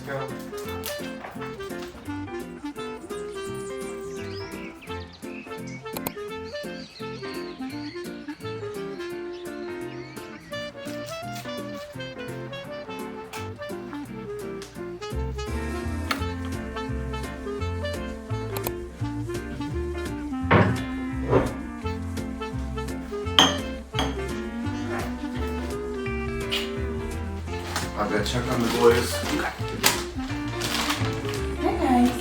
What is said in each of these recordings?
go. I'll go check on the boys. Hi guys.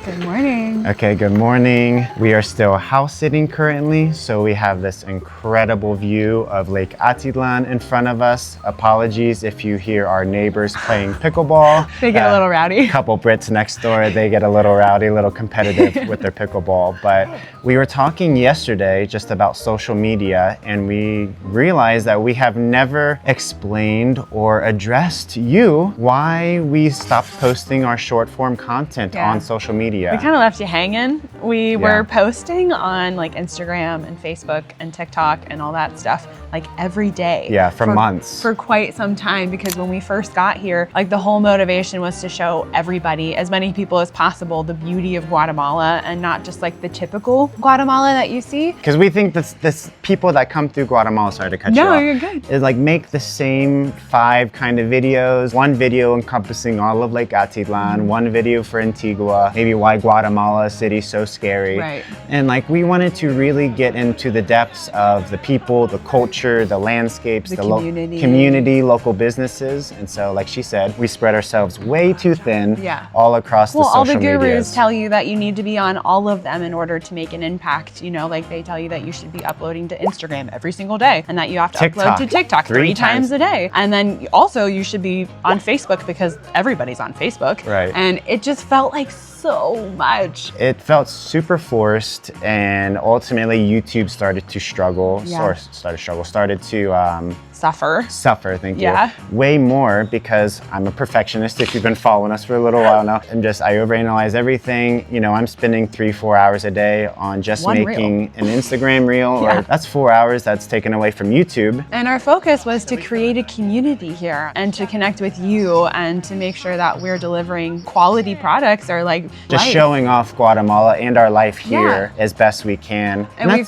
Good morning. Okay, good morning. We are still house sitting currently, so we have this incredible view of Lake Atitlán in front of us. Apologies if you hear our neighbors playing pickleball. They get a little rowdy. A couple Brits next door, they get a little rowdy, a little competitive with their pickleball. But we were talking yesterday just about social media, and we realized that we have never explained or addressed you why we stopped posting our short form content on social media. We kind of left you hanging. We were posting on like Instagram and Facebook and TikTok and all that stuff like every day. Yeah, for months. For quite some time, because when we first got here, like the whole motivation was to show everybody, as many people as possible, the beauty of Guatemala and not just like the typical Guatemala that you see. Because we think this people that come through Guatemala, sorry to cut you off. No, you're good. Is like make the same 5 kind of videos. One video encompassing all of Lake Atitlán, one video for Antigua, maybe why Guatemala City is so scary. Right. And like we wanted to really get into the depths of the people, the culture, the landscapes, the community. Community, local businesses. And so like she said, we spread ourselves way too thin all across the social all the gurus medias. tell you that you need to be on all of them in order to make an impact. You know, like they tell you that you should be uploading to Instagram every single day and that you have to upload to TikTok 3 times a day. And then also you should be on Facebook because everybody's on Facebook. Right. And it just felt like so much. It felt super forced, and ultimately YouTube started to struggle, started to suffer, thank you. Way more because I'm a perfectionist. If you've been following us for a little while now, I overanalyze everything. You know, I'm spending 3-4 hours a day on just making an Instagram reel, or that's 4 hours that's taken away from YouTube. And our focus was to create a community here and to connect with you and to make sure that we're delivering quality products or like just showing off Guatemala and our life here as best we can. And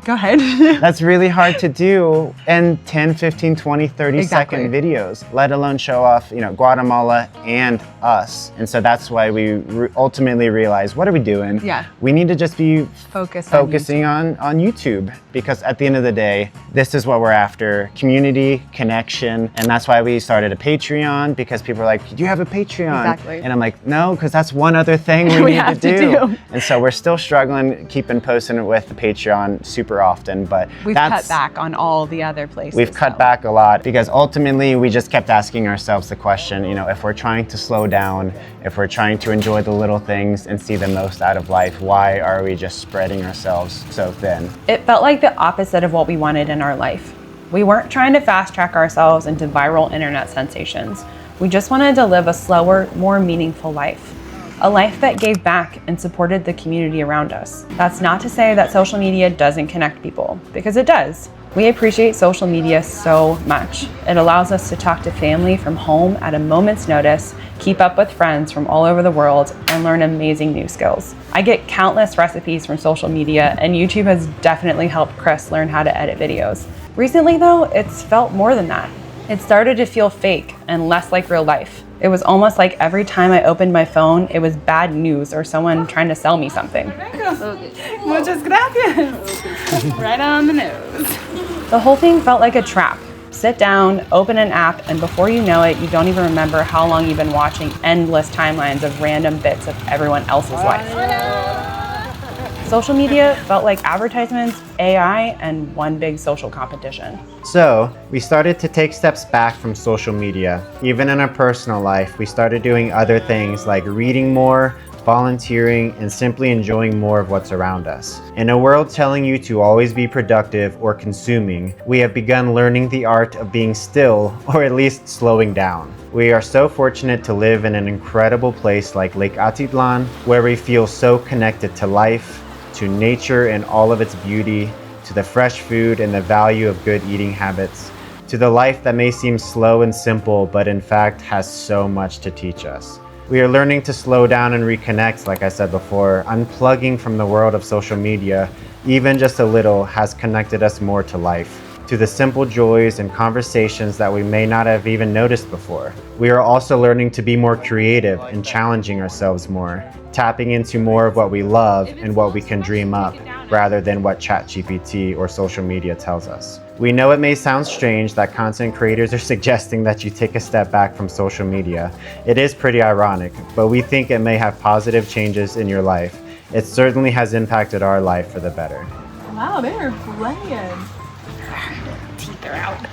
go ahead. That's really hard to do in 10, 15, 20, 30 second videos, let alone show off, you know, Guatemala and us. And so that's why we ultimately realized, what are we doing? We need to just be focusing on YouTube, because at the end of the day, this is what we're after: community, connection. And that's why we started a Patreon, because people are like, do you have a Patreon? And I'm like, no, because that's one other thing we need to do. And so we're still struggling, keeping posting with the Patreon super often, but we've cut back on all the other places. We've cut back a lot because ultimately we just kept asking ourselves the question, you know, if we're trying to slow down, if we're trying to enjoy the little things and see the most out of life, why are we just spreading ourselves so thin? It felt like the opposite of what we wanted in our life. We weren't trying to fast track ourselves into viral internet sensations. We just wanted to live a slower, more meaningful life. A life that gave back and supported the community around us. That's not to say that social media doesn't connect people, because it does. We appreciate social media so much. It allows us to talk to family from home at a moment's notice, keep up with friends from all over the world, and learn amazing new skills. I get countless recipes from social media, and YouTube has definitely helped Chris learn how to edit videos. Recently though, it's felt more than that. It started to feel fake and less like real life. It was almost like every time I opened my phone, it was bad news or someone trying to sell me something. Muchas gracias. Right on the nose. The whole thing felt like a trap. Sit down, open an app, and before you know it, you don't even remember how long you've been watching endless timelines of random bits of everyone else's life. Social media felt like advertisements, AI, and one big social competition. So we started to take steps back from social media. Even in our personal life, we started doing other things like reading more, volunteering, and simply enjoying more of what's around us. In a world telling you to always be productive or consuming, we have begun learning the art of being still, or at least slowing down. We are so fortunate to live in an incredible place like Lake Atitlán, where we feel so connected to life, to nature and all of its beauty, to the fresh food and the value of good eating habits. to the life that may seem slow and simple, but in fact has so much to teach us. We are learning to slow down and reconnect, like I said before. Unplugging from the world of social media, even just a little, has connected us more to life, to the simple joys and conversations that we may not have even noticed before. We are also learning to be more creative and challenging ourselves more, tapping into more of what we love and what we can dream up, rather than what ChatGPT or social media tells us. We know it may sound strange that content creators are suggesting that you take a step back from social media. It is pretty ironic, but we think it may have positive changes in your life. It certainly has impacted our life for the better. Wow, they're playing. Teeth are out.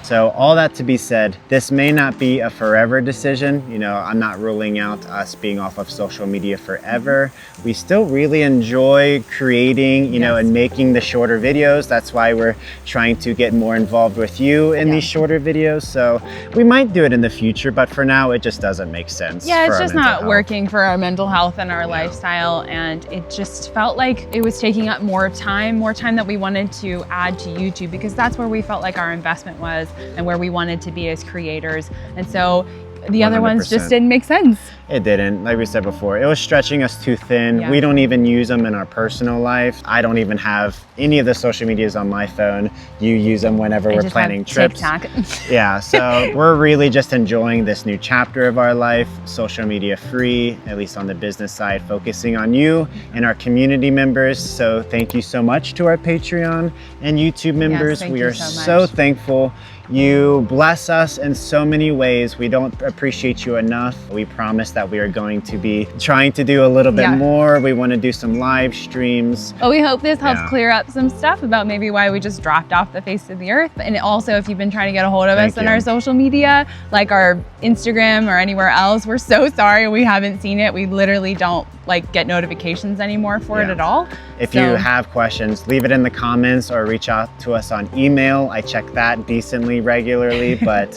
So all that to be said, this may not be a forever decision. You know, I'm not ruling out us being off of social media forever. We still really enjoy creating, you know, and making the shorter videos. That's why we're trying to get more involved with you in these shorter videos. So we might do it in the future, but for now, it just doesn't make sense. Yeah, it's just not working for our mental health and our lifestyle. And it just felt like it was taking up more time that we wanted to add to YouTube, because that's where we felt like our investment was and where we wanted to be as creators. And so the other ones just didn't make sense. It didn't. Like we said before, it was stretching us too thin. Yeah. We don't even use them in our personal life. I don't even have any of the social medias on my phone. You use them whenever we're planning trips. TikTok. Yeah, so we're really just enjoying this new chapter of our life, social media free, at least on the business side, focusing on you and our community members. So thank you so much to our Patreon and YouTube members. We are so thankful. You bless us in so many ways. We don't appreciate you enough. We promise that we are going to be trying to do a little bit more. We want to do some live streams. Well, we hope this helps clear up some stuff about maybe why we just dropped off the face of the earth. And also, if you've been trying to get a hold of us on our social media, like our Instagram or anywhere else, we're so sorry we haven't seen it. We literally don't get notifications anymore for it at all. If you have questions, leave it in the comments or reach out to us on email. I check that decently regularly, but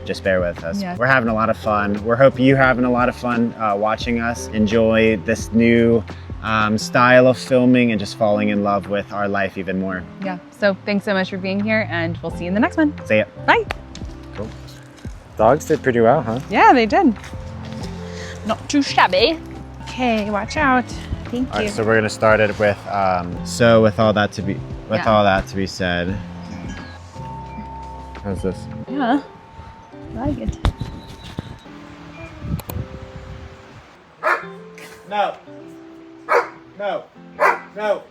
just bear with us. We're having a lot of fun. We hope you're having a lot of fun watching us enjoy this new style of filming and just falling in love with our life even more. Yeah, so thanks so much for being here, and we'll see you in the next one. See ya. Bye. Cool. Dogs did pretty well, huh? Yeah, they did. Not too shabby. Okay, watch out. Thank you. All right, so we're gonna start it with so with all that to be said. How's this? Yeah, I like it. No. No. No.